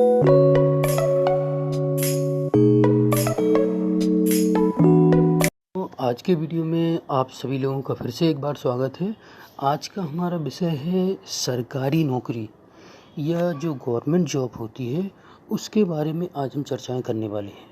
तो आज के वीडियो में आप सभी लोगों का फिर से एक बार स्वागत है। आज का हमारा विषय है सरकारी नौकरी या जो गवर्नमेंट जॉब होती है उसके बारे में आज हम चर्चाएं करने वाले हैं।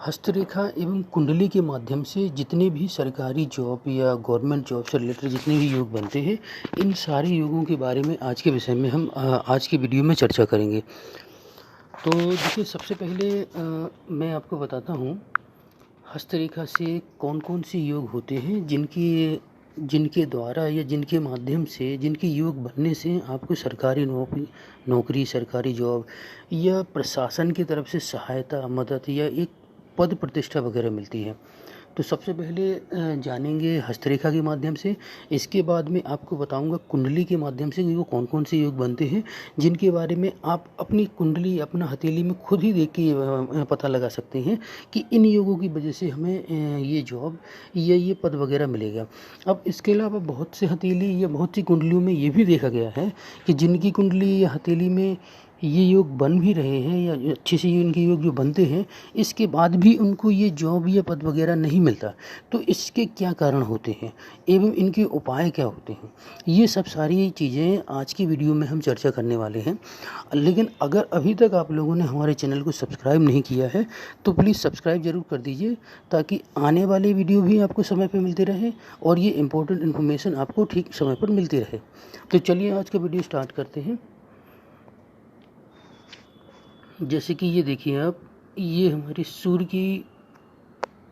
हस्तरेखा एवं कुंडली के माध्यम से जितने भी सरकारी जॉब या गवर्नमेंट जॉब से रिलेटेड जितने भी योग बनते हैं, इन सारे योगों के बारे में आज के विषय में हम आज की वीडियो में चर्चा करेंगे। तो देखिए, सबसे पहले मैं आपको बताता हूँ हस्तरेखा से कौन कौन से योग होते हैं जिनके द्वारा या जिनके माध्यम से, जिनके योग बनने से आपको सरकारी नौकरी, सरकारी जॉब या प्रशासन की तरफ से सहायता, मदद या एक पद प्रतिष्ठा वगैरह मिलती है। तो सबसे पहले जानेंगे हस्तरेखा के माध्यम से। इसके बाद में आपको बताऊंगा कुंडली के माध्यम से कि वो कौन कौन से योग बनते हैं, जिनके बारे में आप अपनी कुंडली, अपना हथेली में खुद ही देख के पता लगा सकते हैं कि इन योगों की वजह से हमें ये जॉब या ये पद वगैरह मिलेगा। अब इसके अलावा बहुत से हथेली या बहुत सी कुंडलियों में ये भी देखा गया है कि जिनकी कुंडली या हथेली में ये योग बन भी रहे हैं या अच्छे से इनके योग जो बनते हैं, इसके बाद भी उनको ये जॉब या पद वगैरह नहीं मिलता। तो इसके क्या कारण होते हैं एवं इनके उपाय क्या होते हैं, ये सब सारी चीज़ें आज की वीडियो में हम चर्चा करने वाले हैं। लेकिन अगर अभी तक आप लोगों ने हमारे चैनल को सब्सक्राइब नहीं किया है तो प्लीज़ सब्सक्राइब ज़रूर कर दीजिए, ताकि आने वाले वीडियो भी आपको समय पर मिलते रहे और ये इम्पोर्टेंट इन्फॉर्मेशन आपको ठीक समय पर मिलती रहे। तो चलिए आज का वीडियो स्टार्ट करते हैं। जैसे कि ये देखिए आप, ये हमारी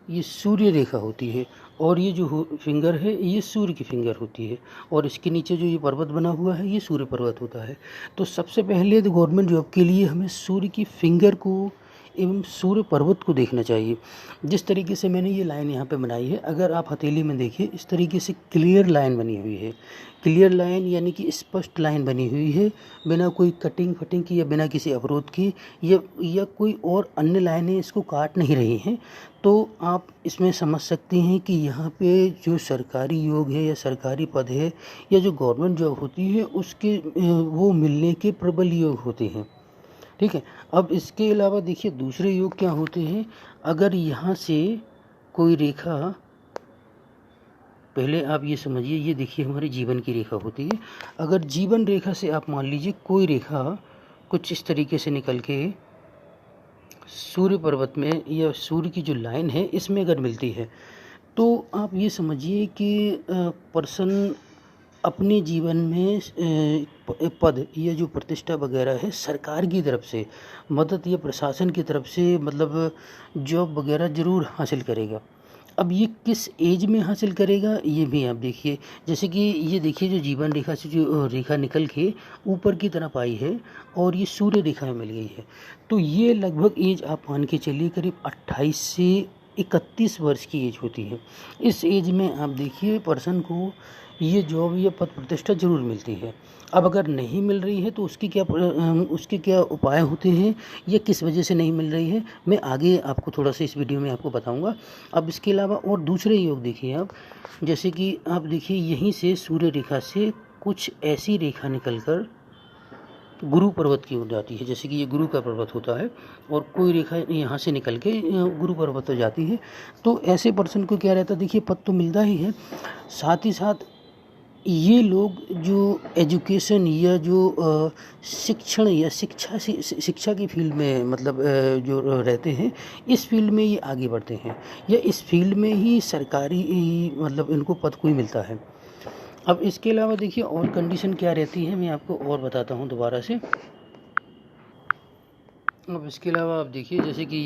ये सूर्य रेखा होती है और ये जो फिंगर है ये सूर्य की फिंगर होती है, और इसके नीचे जो ये पर्वत बना हुआ है ये सूर्य पर्वत होता है। तो सबसे पहले तो गवर्नमेंट जॉब के लिए हमें सूर्य की फिंगर को एवं सूर्य पर्वत को देखना चाहिए। जिस तरीके से मैंने ये लाइन यहाँ पे बनाई है, अगर आप हथेली में देखिए, इस तरीके से क्लियर लाइन बनी हुई है। क्लियर लाइन यानी कि स्पष्ट लाइन बनी हुई है, बिना कोई कटिंग फटिंग की या बिना किसी अवरोध की या कोई और अन्य लाइनें इसको काट नहीं रही हैं। तो आप इसमें समझ सकते हैं कि यहाँ पे जो सरकारी योग है या सरकारी पद है या जो गवर्नमेंट जॉब होती है उसके वो मिलने के प्रबल योग होते हैं। ठीक है। अब इसके अलावा देखिए दूसरे योग क्या होते हैं। अगर यहाँ से कोई रेखा, पहले आप ये समझिए, ये देखिए हमारी जीवन की रेखा होती है। अगर जीवन रेखा से आप मान लीजिए कोई रेखा कुछ इस तरीके से निकल के सूर्य पर्वत में या सूर्य की जो लाइन है इसमें अगर मिलती है, तो आप ये समझिए कि पर्सन अपने जीवन में पद या जो प्रतिष्ठा वगैरह है सरकार की तरफ से, मदद या प्रशासन की तरफ से, मतलब जॉब वगैरह ज़रूर हासिल करेगा। अब ये किस एज में हासिल करेगा ये भी आप देखिए। जैसे कि ये देखिए, जो जीवन रेखा से जो रेखा निकल के ऊपर की तरफ आई है और ये सूर्य रेखा में मिल गई है, तो ये लगभग एज आप मान के चलिए करीब 28 से 31 वर्ष की एज होती है। इस एज में आप देखिए पर्सन को ये जॉब या पद प्रतिष्ठा जरूर मिलती है। अब अगर नहीं मिल रही है तो उसके क्या उपाय होते हैं या किस वजह से नहीं मिल रही है, मैं आगे आपको थोड़ा सा इस वीडियो में आपको बताऊंगा। अब इसके अलावा और दूसरे योग देखिए आप, जैसे कि आप देखिए यहीं से सूर्य रेखा से कुछ ऐसी रेखा निकलकर गुरु पर्वत की ओर जाती है। जैसे कि ये गुरु का पर्वत होता है और कोई रेखा यहाँ से निकल के गुरु पर्वत हो जाती है, तो ऐसे पर्सन को क्या रहता है, देखिए पद तो मिलता ही है, साथ ही साथ ये लोग जो एजुकेशन या जो शिक्षण या शिक्षा की फील्ड में, मतलब जो रहते हैं इस फील्ड में ये आगे बढ़ते हैं या इस फील्ड में ही सरकारी मतलब इनको पद कोई मिलता है। अब इसके अलावा देखिए और कंडीशन क्या रहती है, मैं आपको और बताता हूँ दोबारा से। अब इसके अलावा आप देखिए, जैसे कि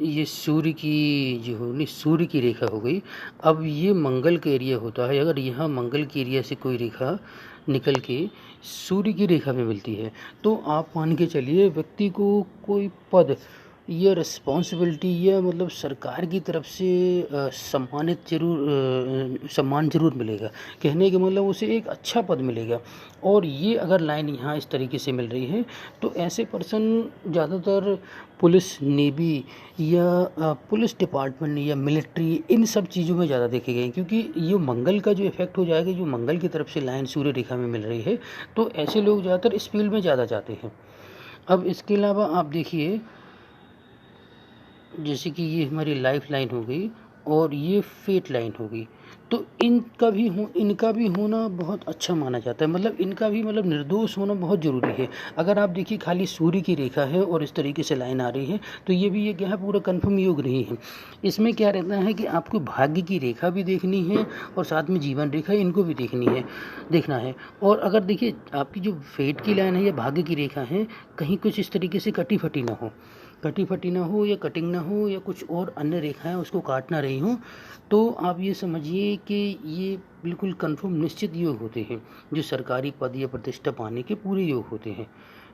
ये सूर्य की जो होनी, सूर्य की रेखा हो गई। अब ये मंगल का एरिया होता है, अगर यहाँ मंगल के एरिया से कोई रेखा निकल के सूर्य की रेखा में मिलती है, तो आप मान के चलिए व्यक्ति को कोई पद या रिस्पॉन्सिबिलिटी या मतलब सरकार की तरफ से सम्मान जरूर मिलेगा। कहने का मतलब उसे एक अच्छा पद मिलेगा। और ये अगर लाइन यहाँ इस तरीके से मिल रही है तो ऐसे पर्सन ज़्यादातर पुलिस, नेवी या पुलिस डिपार्टमेंट या मिलिट्री, इन सब चीज़ों में ज़्यादा देखे गए, क्योंकि ये मंगल का जो इफेक्ट हो जाएगा, जो मंगल की तरफ से लाइन सूर्य रेखा में मिल रही है, तो ऐसे लोग ज़्यादातर इस फील्ड में ज़्यादा जाते हैं। अब इसके अलावा आप देखिए, जैसे कि ये हमारी लाइफ लाइन हो गई और ये फेट लाइन हो गई, तो इनका भी होना बहुत अच्छा माना जाता है, मतलब इनका भी मतलब निर्दोष होना बहुत ज़रूरी है। अगर आप देखिए खाली सूर्य की रेखा है और इस तरीके से लाइन आ रही है, तो ये भी ये क्या है, पूरा कन्फर्म योग नहीं है। इसमें क्या रहता है कि आपको भाग्य की रेखा भी देखनी है और साथ में जीवन रेखा, इनको भी देखना है। और अगर देखिए आपकी जो फेट की लाइन है या भाग्य की रेखा है, कहीं कुछ इस तरीके से कटी फटी ना हो या कटिंग ना हो या कुछ और अन्य रेखाएं उसको काट ना रही हों, तो आप ये समझिए कि ये बिल्कुल कंफर्म निश्चित योग होते हैं, जो सरकारी पद या प्रतिष्ठा पाने के पूरे योग होते हैं।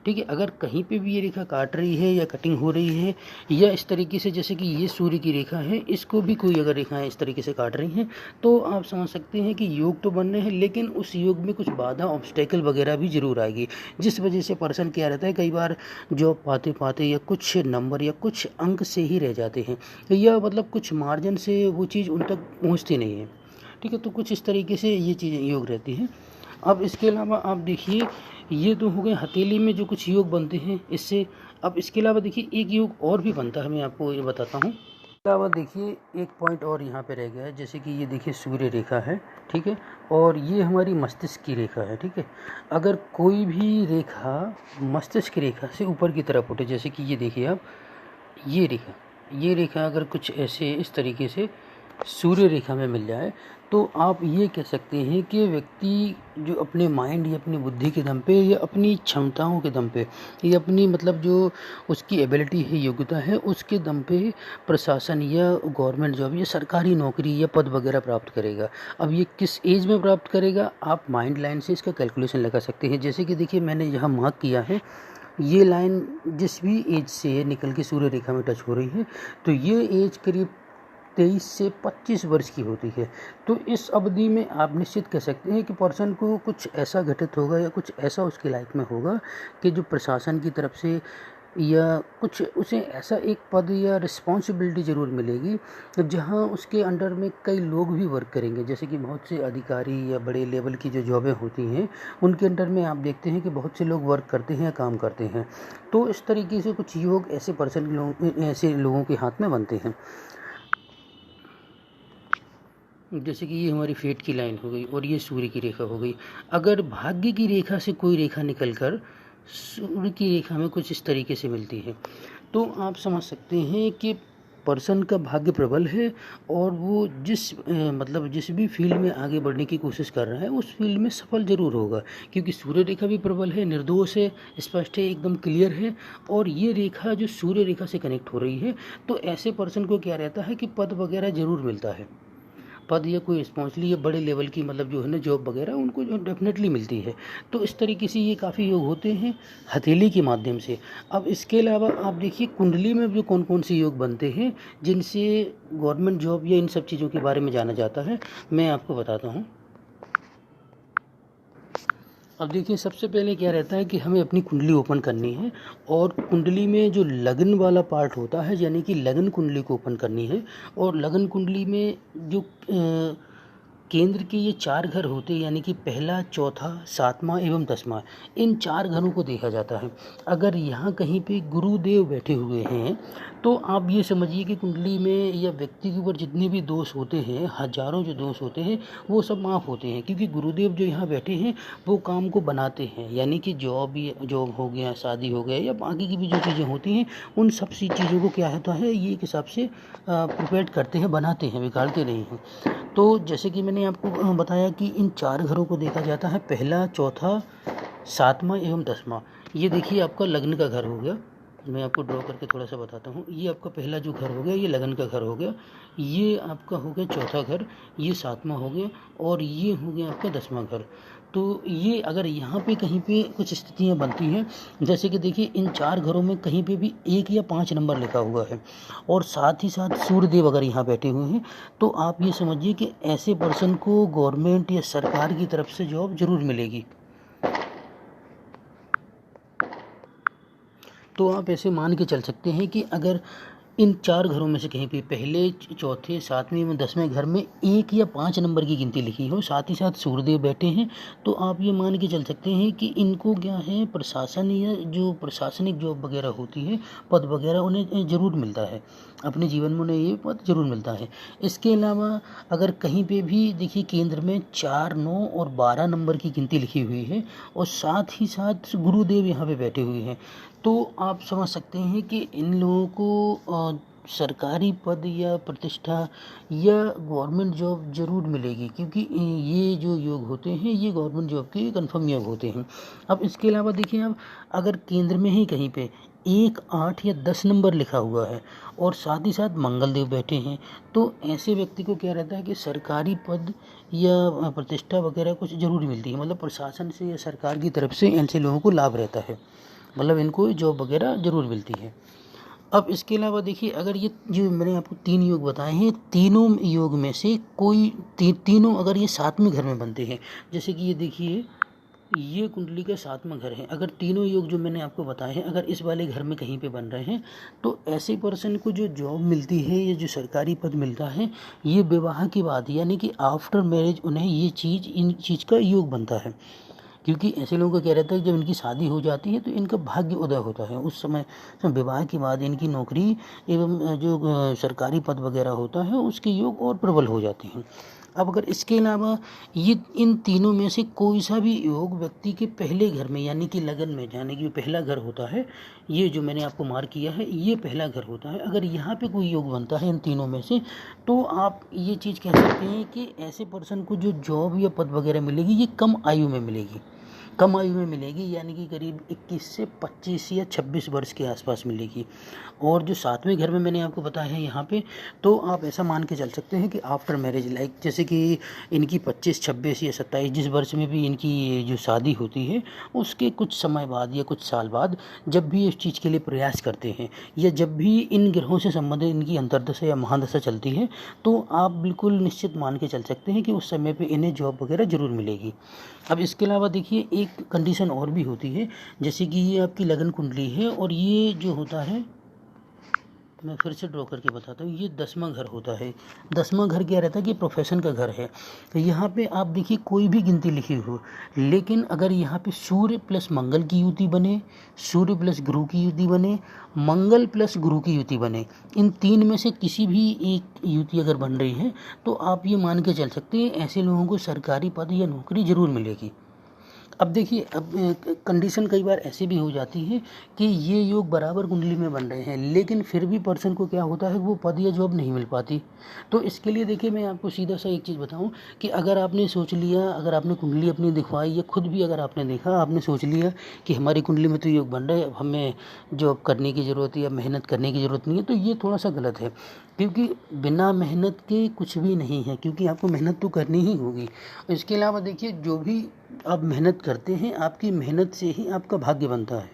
ठीक है, अगर कहीं पे भी ये रेखा काट रही है या कटिंग हो रही है या इस तरीके से, जैसे कि ये सूर्य की रेखा है, इसको भी कोई अगर रेखाएं इस तरीके से काट रही हैं, तो आप समझ सकते हैं कि योग तो बन रहे हैं, लेकिन उस योग में कुछ बाधा, ऑब्स्टेकल वगैरह भी जरूर आएगी, जिस वजह से पर्सन क्या रहता है, कई बार जॉब पाते पाते या कुछ नंबर या कुछ अंक से ही रह जाते हैं, या मतलब कुछ मार्जिन से वो चीज़ उन तक पहुँचती नहीं है। ठीक है, तो कुछ इस तरीके से ये चीज़ें योग रहती हैं। अब इसके अलावा आप देखिए, ये तो हो गए हथेली में जो कुछ योग बनते हैं इससे। अब इसके अलावा देखिए एक योग और भी बनता है, मैं आपको ये बताता हूँ। इसके अलावा देखिए एक पॉइंट और यहाँ पे रह गया है, जैसे कि ये देखिए सूर्य रेखा है, ठीक है, और ये हमारी मस्तिष्क की रेखा है। ठीक है, अगर कोई भी रेखा मस्तिष्क की रेखा से ऊपर की तरफ उठे, जैसे कि ये देखिए आप, ये रेखा अगर कुछ ऐसे इस तरीके से सूर्य रेखा में मिल जाए, तो आप ये कह सकते हैं कि व्यक्ति जो अपने माइंड या अपनी बुद्धि के दम पे या अपनी क्षमताओं के दम पे या अपनी मतलब जो उसकी एबिलिटी है, योग्यता है, उसके दम पे प्रशासन या गवर्नमेंट जॉब या सरकारी नौकरी या पद वगैरह प्राप्त करेगा। अब ये किस एज में प्राप्त करेगा, आप माइंड लाइन से इसका कैलकुलेशन लगा सकते हैं। जैसे कि देखिए मैंने यहाँ मार्क किया है, ये लाइन जिस भी एज से निकल के सूर्य रेखा में टच हो रही है, तो ये एज करीब 23 से 25 वर्ष की होती है। तो इस अवधि में आप निश्चित कह सकते हैं कि पर्सन को कुछ ऐसा घटित होगा या कुछ ऐसा उसकी लाइफ में होगा कि जो प्रशासन की तरफ से या कुछ उसे ऐसा एक पद या रिस्पॉन्सिबिलिटी ज़रूर मिलेगी, तो जहां उसके अंडर में कई लोग भी वर्क करेंगे। जैसे कि बहुत से अधिकारी या बड़े लेवल की जो जॉबें होती हैं, उनके अंडर में आप देखते हैं कि बहुत से लोग वर्क करते हैं या काम करते हैं। तो इस तरीके से कुछ योग ऐसे लोगों के हाथ में बनते हैं। जैसे कि ये हमारी फेट की लाइन हो गई और ये सूर्य की रेखा हो गई। अगर भाग्य की रेखा से कोई रेखा निकलकर सूर्य की रेखा में कुछ इस तरीके से मिलती है, तो आप समझ सकते हैं कि पर्सन का भाग्य प्रबल है और वो मतलब जिस भी फील्ड में आगे बढ़ने की कोशिश कर रहा है, उस फील्ड में सफल जरूर होगा, क्योंकि सूर्य रेखा भी प्रबल है, निर्दोष है, स्पष्ट है, एकदम क्लियर है। और ये रेखा जो सूर्य रेखा से कनेक्ट हो रही है, तो ऐसे पर्सन को क्या रहता है कि पद वगैरह जरूर मिलता है, पद या कोई रिस्पॉन्सिबिलिटी या बड़े लेवल की मतलब जो है ना जॉब वगैरह, उनको जो डेफिनेटली मिलती है। तो इस तरीके से ये काफ़ी योग होते हैं हथेली के माध्यम से। अब इसके अलावा आप देखिए कुंडली में जो कौन कौन से योग बनते हैं जिनसे गवर्नमेंट जॉब या इन सब चीज़ों के बारे में जाना जाता है, मैं आपको बताता हूँ। अब देखिए सबसे पहले क्या रहता है कि हमें अपनी कुंडली ओपन करनी है, और कुंडली में जो लगन वाला पार्ट होता है, यानी कि लगन कुंडली को ओपन करनी है। और लगन कुंडली में जो केंद्र के ये 4 घर होते हैं, यानी कि पहला, चौथा, 7वां एवं 10वां, इन 4 घरों को देखा जाता है। अगर यहाँ कहीं पे गुरुदेव बैठे हुए हैं, तो आप ये समझिए कि कुंडली में या व्यक्ति के ऊपर जितने भी दोष होते हैं, हजारों जो दोष होते हैं, वो सब माफ़ होते हैं, क्योंकि गुरुदेव जो यहाँ बैठे हैं वो काम को बनाते हैं। यानी कि जॉब हो गया, शादी हो गया, या बाकी की भी जो चीज़ें होती हैं, उन सब सी चीज़ों को क्या होता है, ये एक हिसाब से प्रिपेयर करते हैं, बनाते हैं, बिगाड़ते नहीं हैं। तो जैसे कि मैंने आपको बताया कि इन 4 घरों को देखा जाता है, पहला, चौथा, 7वां एवं 10वां। ये देखिए आपका लग्न का घर हो गया, मैं आपको ड्रॉ करके थोड़ा सा बताता हूँ। ये आपका पहला जो घर हो गया, ये लगन का घर हो गया, ये आपका हो गया चौथा घर, ये 7वां हो गया, और ये हो गया आपका 10वां घर। तो ये अगर यहाँ पे कहीं पे कुछ स्थितियाँ बनती हैं, जैसे कि देखिए इन 4 घरों में कहीं पे भी 1 या 5 नंबर लिखा हुआ है, और साथ ही साथ सूर्यदेव अगर यहाँ बैठे हुए हैं, तो आप ये समझिए कि ऐसे पर्सन को गवर्नमेंट या सरकार की तरफ से जॉब जरूर मिलेगी। तो आप ऐसे मान के चल सकते हैं कि अगर इन 4 घरों में से कहीं पे पहले, चौथे, 7वें एवं 10वें घर में 1 या 5 नंबर की गिनती लिखी हो, साथ ही साथ सूर्यदेव बैठे हैं, तो आप ये मान के चल सकते हैं कि इनको क्या है, प्रशासन या जो प्रशासनिक जॉब वगैरह होती है, पद वगैरह उन्हें ज़रूर मिलता है, अपने जीवन में उन्हें ये पद ज़रूर मिलता है। इसके अलावा अगर कहीं पे भी देखिए केंद्र में 4, 9 और 12 नंबर की गिनती लिखी हुई है और साथ ही साथ गुरुदेव यहाँ पे बैठे हुए हैं, तो आप समझ सकते हैं कि इन लोगों को सरकारी पद या प्रतिष्ठा या गवर्नमेंट जॉब ज़रूर मिलेगी, क्योंकि ये जो योग होते हैं ये गवर्नमेंट जॉब के कन्फर्म योग होते हैं। अब इसके अलावा देखिए, अब अगर केंद्र में ही कहीं पे 1, 8 या 10 नंबर लिखा हुआ है और साथ ही साथ मंगलदेव बैठे हैं, तो ऐसे व्यक्ति को क्या रहता है कि सरकारी पद या प्रतिष्ठा वगैरह कुछ ज़रूर मिलती है, मतलब प्रशासन से या सरकार की तरफ से ऐसे लोगों को लाभ रहता है, मतलब इनको जॉब वगैरह ज़रूर मिलती है। अब इसके अलावा देखिए, अगर ये जो मैंने आपको 3 योग बताए हैं, तीनों योग में से कोई तीनों अगर ये 7वें घर में बनते हैं, जैसे कि ये देखिए ये कुंडली का 7वां घर है, अगर तीनों योग जो मैंने आपको बताए हैं अगर इस वाले घर में कहीं पे बन रहे हैं, तो ऐसे पर्सन को जो जॉब मिलती है या जो सरकारी पद मिलता है, ये विवाह के बाद यानी कि आफ्टर मैरिज उन्हें ये चीज़ इन चीज़ का योग बनता है, क्योंकि ऐसे लोगों का क्या रहता है, जब इनकी शादी हो जाती है तो इनका भाग्य उदय होता है, उस समय विवाह के बाद इनकी नौकरी एवं जो सरकारी पद वगैरह होता है उसके योग और प्रबल हो जाते हैं। अब अगर इसके अलावा ये इन तीनों में से कोई सा भी योग व्यक्ति के पहले घर में यानी कि लगन में, यानी कि पहला घर होता है, ये जो मैंने आपको मार्क किया है ये पहला घर होता है, अगर यहाँ पे कोई योग बनता है इन तीनों में से, तो आप ये चीज़ कह सकते हैं कि ऐसे पर्सन को जो जॉब या पद वगैरह मिलेगी ये कम आयु में मिलेगी, कम आयु में मिलेगी, यानी कि करीब 21 से 25 या 26 वर्ष के आसपास मिलेगी। और जो 7वें घर में मैंने आपको बताया है यहाँ पे, तो आप ऐसा मान के चल सकते हैं कि आफ्टर मैरिज, लाइक जैसे कि इनकी 25, 26 या 27 जिस वर्ष में भी इनकी जो शादी होती है उसके कुछ समय बाद या कुछ साल बाद जब भी इस चीज़ के लिए प्रयास करते हैं या जब भी इन ग्रहों से संबंधित इनकी अंतर्दशा या महादशा चलती है, तो आप बिल्कुल निश्चित मान के चल सकते हैं कि उस समय पर इन्हें जॉब वगैरह ज़रूर मिलेगी। अब इसके अलावा देखिए एक कंडीशन और भी होती है, जैसे कि ये आपकी लगन कुंडली है और ये जो होता है, मैं फिर से ड्रॉ करके बताता हूँ, ये 10वां घर होता है। 10वां घर क्या रहता है कि प्रोफेशन का घर है, तो यहाँ पे आप देखिए कोई भी गिनती लिखी हो, लेकिन अगर यहाँ पे सूर्य प्लस मंगल की युति बने, सूर्य प्लस गुरु की युति बने, मंगल प्लस गुरु की युति बने, इन 3 में से किसी भी एक युति अगर बन रही है, तो आप ये मान के चल सकते हैं ऐसे लोगों को सरकारी पद या नौकरी ज़रूर मिलेगी। अब देखिए, अब कंडीशन कई बार ऐसी भी हो जाती है कि ये योग बराबर कुंडली में बन रहे हैं, लेकिन फिर भी पर्सन को क्या होता है, वो पद या जॉब नहीं मिल पाती। तो इसके लिए देखिए मैं आपको सीधा सा एक चीज़ बताऊं कि अगर आपने सोच लिया, अगर आपने कुंडली अपनी दिखवाई या खुद भी अगर आपने देखा, आपने सोच लिया कि हमारी कुंडली में तो योग बन रहा है, अब हमें जॉब करने की ज़रूरत है या मेहनत करने की ज़रूरत नहीं है, तो ये थोड़ा सा गलत है, क्योंकि बिना मेहनत के कुछ भी नहीं है, क्योंकि आपको मेहनत तो करनी ही होगी। इसके अलावा देखिए, जो भी आप मेहनत करते हैं आपकी मेहनत से ही आपका भाग्य बनता है।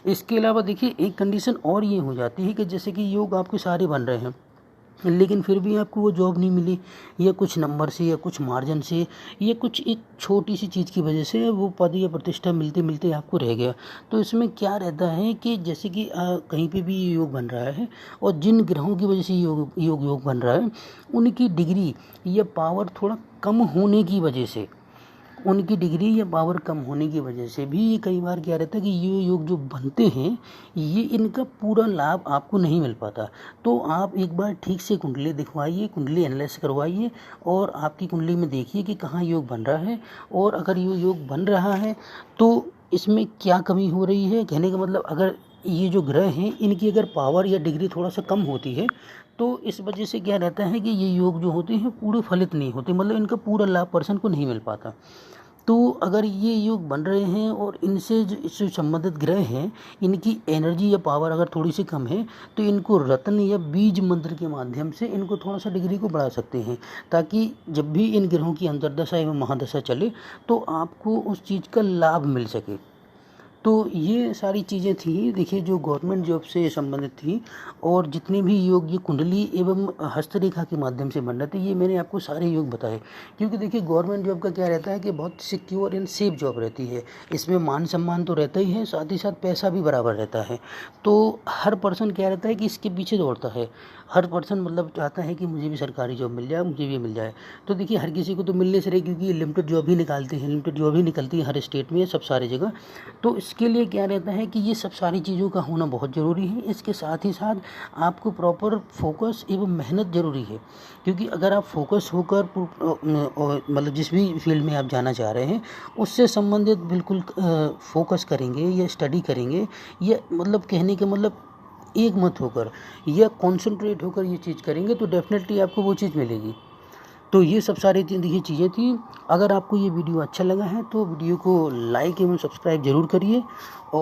इसके अलावा देखिए एक कंडीशन और ये हो जाती है कि जैसे कि योग आपके सारे बन रहे हैं, लेकिन फिर भी आपको वो जॉब नहीं मिली, या कुछ नंबर से या कुछ मार्जिन से या कुछ एक छोटी सी चीज़ की वजह से वो पद या प्रतिष्ठा मिलते मिलते आपको रह गया। तो इसमें क्या रहता है कि जैसे कि कहीं पे भी योग बन रहा है और जिन ग्रहों की वजह से योग बन रहा है, उनकी डिग्री या पावर थोड़ा कम होने की वजह से, उनकी डिग्री या पावर कम होने की वजह से भी कई बार क्या रहता है कि ये योग जो बनते हैं ये इनका पूरा लाभ आपको नहीं मिल पाता। तो आप एक बार ठीक से कुंडली दिखवाइए, कुंडली एनालिसिस करवाइए और आपकी कुंडली में देखिए कि कहाँ योग बन रहा है, और अगर ये योग बन रहा है तो इसमें क्या कमी हो रही है। कहने का मतलब, अगर ये जो ग्रह हैं इनकी अगर पावर या डिग्री थोड़ा सा कम होती है तो इस वजह से क्या रहता है कि ये योग जो होते हैं पूरे फलित नहीं होते, मतलब इनका पूरा लाभ पर्सन को नहीं मिल पाता। तो अगर ये योग बन रहे हैं और इनसे जो संबंधित ग्रह हैं इनकी एनर्जी या पावर अगर थोड़ी सी कम है, तो इनको रत्न या बीज मंत्र के माध्यम से इनको थोड़ा सा डिग्री को बढ़ा सकते हैं, ताकि जब भी इन ग्रहों की अंतर्दशा एवं महादशा चले तो आपको उस चीज़ का लाभ मिल सके। तो ये सारी चीज़ें थी देखिए जो गवर्नमेंट जॉब से संबंधित थी, और जितने भी योग ये कुंडली एवं हस्तरेखा के माध्यम से बन रहे थे, ये मैंने आपको सारे योग बताए। क्योंकि देखिए गवर्नमेंट जॉब का क्या रहता है कि बहुत सिक्योर एंड सेफ जॉब रहती है। इसमें मान सम्मान तो रहता ही है, साथ ही साथ पैसा भी बराबर रहता है। तो हर पर्सन क्या रहता है कि इसके पीछे दौड़ता है। हर पर्सन मतलब चाहता है कि मुझे भी सरकारी जॉब मिल जाए, मुझे भी मिल जाए। तो देखिए हर किसी को तो मिलने से रही, क्योंकि ये लिमिटेड जॉब ही निकालते हैं, लिमिटेड जॉब ही निकलती है हर स्टेट में, सब सारी जगह। तो इसके लिए क्या रहता है कि ये सब सारी चीज़ों का होना बहुत ज़रूरी है। इसके साथ ही साथ आपको प्रॉपर फोकस एवं मेहनत ज़रूरी है। क्योंकि अगर आप फोकस होकर मतलब जिस भी फील्ड में आप जाना चाह रहे हैं उससे संबंधित बिल्कुल फोकस करेंगे या स्टडी करेंगे, या मतलब कहने का मतलब एक मत होकर या कॉन्सेंट्रेट होकर ये चीज़ करेंगे, तो डेफिनेटली आपको वो चीज़ मिलेगी। तो ये सब सारी देखिए चीज़ें थी। अगर आपको ये वीडियो अच्छा लगा है तो वीडियो को लाइक एवं सब्सक्राइब ज़रूर करिए। और